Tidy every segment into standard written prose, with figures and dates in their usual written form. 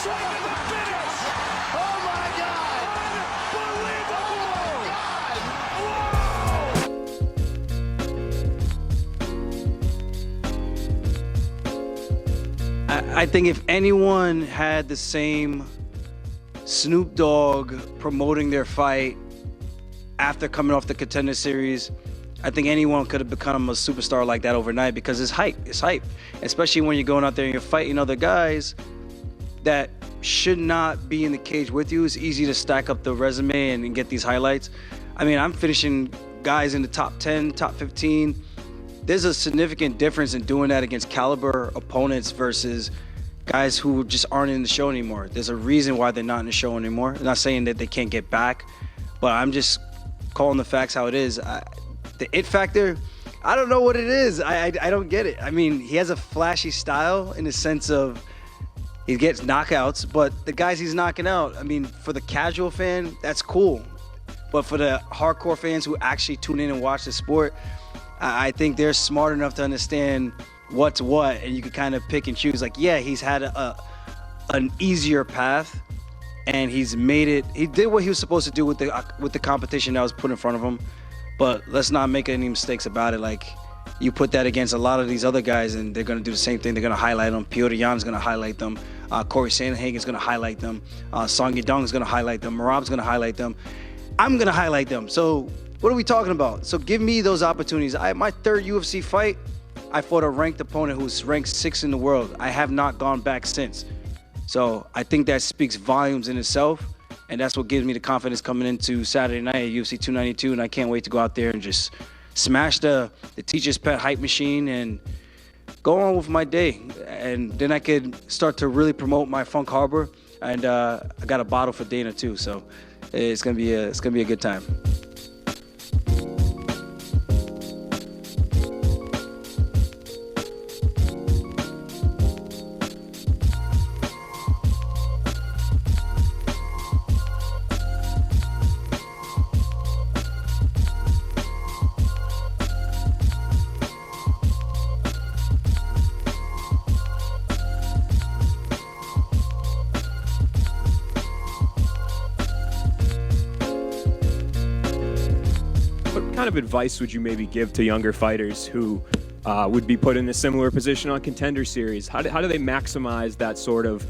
Oh my God! I think if anyone had the same Snoop Dogg promoting their fight after coming off the Contender Series, I think anyone could have become a superstar like that overnight, because it's hype. It's hype, especially when you're going out there and you're fighting other guys that should not be in the cage with you. It's easy to stack up the resume and get these highlights. I mean, I'm finishing guys in the top 10, top 15. There's a significant difference in doing that against caliber opponents versus guys who just aren't in the show anymore. There's a reason why they're not in the show anymore. I'm not saying that they can't get back, but I'm just calling the facts how it is. The it factor, I don't know what it is. I don't get it. I mean, he has a flashy style in the sense of he gets knockouts, but the guys he's knocking out, I mean, for the casual fan, that's cool. But for the hardcore fans who actually tune in and watch the sport, I think they're smart enough to understand what's what, and you can kind of pick and choose. Like, yeah, he's had an easier path, and he's made it. He did what he was supposed to do with the competition that was put in front of him. But let's not make any mistakes about it. Like, you put that against a lot of these other guys, and they're going to do the same thing. They're going to highlight them. Petr Yan's going to highlight them. Corey Sandhagen's going to highlight them. Song Yadong's going to highlight them. Merab's going to highlight them. I'm going to highlight them. So what are we talking about? So give me those opportunities. My third UFC fight, I fought a ranked opponent who's ranked 6th in the world. I have not gone back since. So I think that speaks volumes in itself, and that's what gives me the confidence coming into Saturday night at UFC 292, and I can't wait to go out there and just smash the teacher's pet hype machine and go on with my day. And then I could start to really promote my Funk Harbor, and I got a bottle for Dana too, so it's gonna be a good time. What kind of advice would you maybe give to younger fighters who would be put in a similar position on Contender Series? How do they maximize that sort of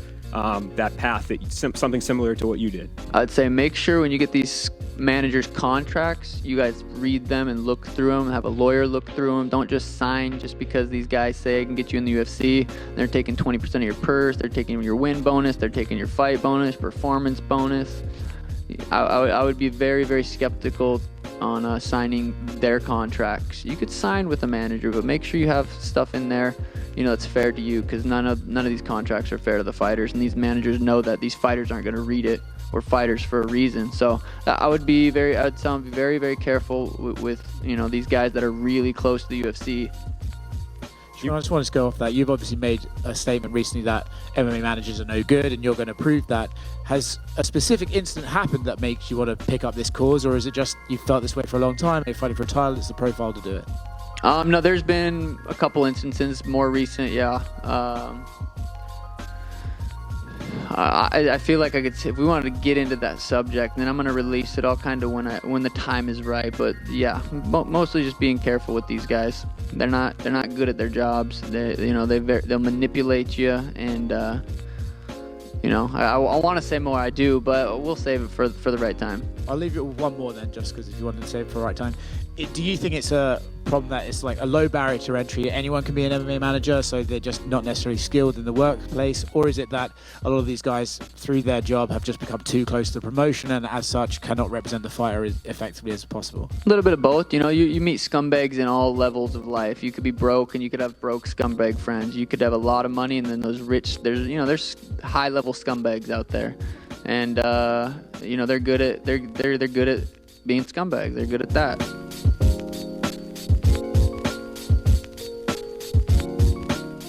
that path, something similar to what you did? I'd say make sure when you get these managers' contracts, you guys read them and look through them, have a lawyer look through them. Don't just sign just because these guys say I can get you in the UFC. They're taking 20% of your purse, they're taking your win bonus, they're taking your fight bonus, performance bonus. I would be very, very skeptical on signing their contracts. You could sign with a manager, but make sure you have stuff in there, that's fair to you, because none of these contracts are fair to the fighters, and these managers know that these fighters aren't going to read it. We're fighters for a reason. So I would sound very, very careful with these guys that are really close to the UFC. I just want to go off that. You've obviously made a statement recently that MMA managers are no good, and you're going to prove that. Has a specific incident happened that makes you want to pick up this cause, or is it just you felt this way for a long time, you're fighting for a title, it's the profile to do it? No, there's been a couple instances, more recent, yeah. I feel like I could say, if we wanted to get into that subject, then I'm going to release it all kind of when the time is right. But yeah, mostly just being careful with these guys. They're not good at their jobs. They'll manipulate you, and I want to say more. I do, but we'll save it for the right time. I'll leave you with one more then, just because if you wanted to save it for the right time. Do you think it's a problem that it's like a low barrier to entry? Anyone can be an MMA manager, so they're just not necessarily skilled in the workplace? Or is it that a lot of these guys, through their job, have just become too close to the promotion and as such cannot represent the fighter as effectively as possible? A little bit of both. You meet scumbags in all levels of life. You could be broke and you could have broke scumbag friends. You could have a lot of money and then those rich, there's high level scumbags out there. And they're good at being scumbags. They're good at that.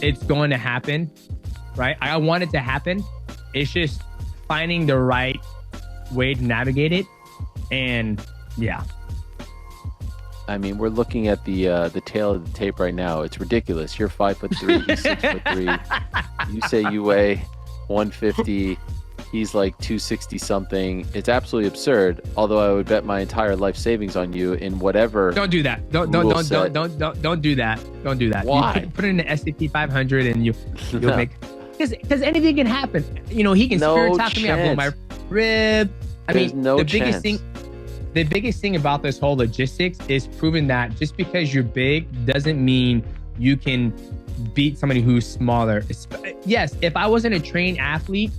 It's going to happen, right? I want it to happen. It's just finding the right way to navigate it. And yeah. I mean, we're looking at the tail of the tape right now. It's ridiculous. You're 5'3", he's 6'3". You say you weigh 150. He's like 260 something. It's absolutely absurd. Although I would bet my entire life savings on you in whatever. Don't do that. Don't do that. Don't do that. Why? You put it in the S&P 500 and you'll make, because anything can happen. You know, he can spirit talk to me. I blow my rib. There's no chance. The biggest thing about this whole logistics is proving that just because you're big doesn't mean you can beat somebody who's smaller. Yes, if I wasn't a trained athlete,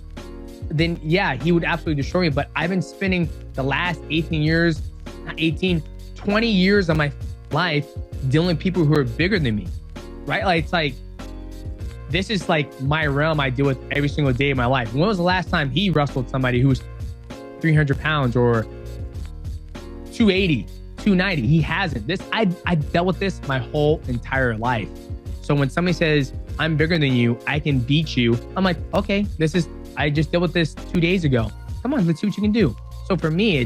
then yeah, he would absolutely destroy me. But I've been spending the last 20 years of my life dealing with people who are bigger than me, right? Like, it's like, this is like my realm I deal with every single day of my life. When was the last time he wrestled somebody who was 300 pounds or 280, 290? He hasn't. I dealt with this my whole entire life. So when somebody says, I'm bigger than you, I can beat you, I'm like, okay, I just dealt with this 2 days ago. Come on, let's see what you can do. So for me,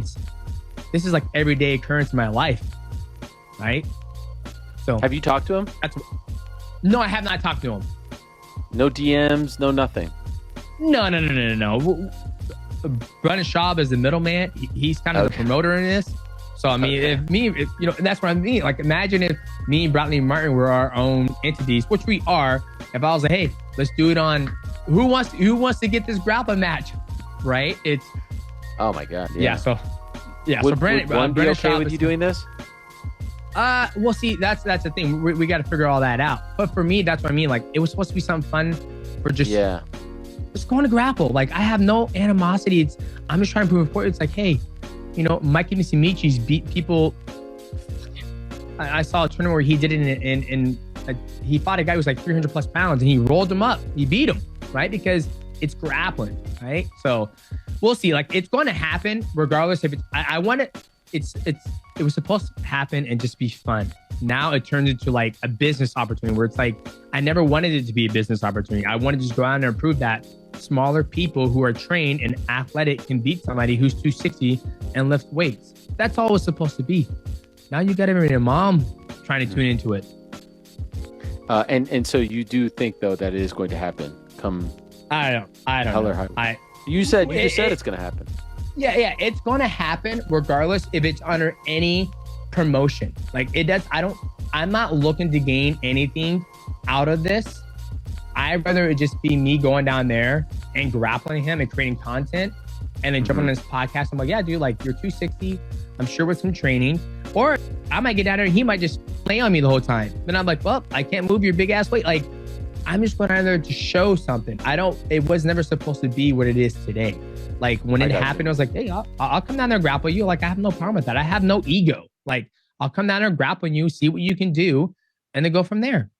this is like everyday occurrence in my life, right? So Have you talked to him? No, I have not talked to him. No DMs, no nothing. No. Brennan Schaub is the middleman. He's kind of the promoter in this. So I mean, if you know, that's what I mean. Like, imagine if me and Bradley Martin were our own entities, which we are. If I was like, hey, let's do it on who wants to get this grappling match, right? It's oh my god, So Would Brennan be okay Schaub with you doing this? Well, see, that's the thing. We got to figure all that out. But for me, that's what I mean. Like, it was supposed to be something fun for just going to grapple. Like, I have no animosity. I'm just trying to prove a point. It's like, hey, you know, Mikey Nisimichi's beat people. I saw a tournament where he did it he fought a guy who was like 300 plus pounds and he rolled him up. He beat him, right? Because it's grappling, right? So we'll see. Like, it's going to happen regardless if I want it. It was supposed to happen and just be fun. Now it turns into like a business opportunity where it's like, I never wanted it to be a business opportunity. I wanted to just go out there and prove that smaller people who are trained and athletic can beat somebody who's 260 and lift weights. That's all it was supposed to be. Now you got every mom trying to tune into it. And so you do think though that it is going to happen? I don't know. You just said it's going to happen. Yeah, it's going to happen regardless if it's under any promotion. Like, it does. I'm not looking to gain anything out of this. I'd rather it just be me going down there and grappling him and creating content and then jumping on this podcast. I'm like, yeah, dude, like, you're 260. I'm sure with some training. Or I might get down there and he might just play on me the whole time. Then I'm like, well, I can't move your big ass weight. Like, I'm just going down there to show something. It was never supposed to be what it is today. Like, when it happened, I was like, hey, I'll come down there and grapple you. Like, I have no problem with that. I have no ego. Like, I'll come down there and grapple you, see what you can do, and then go from there.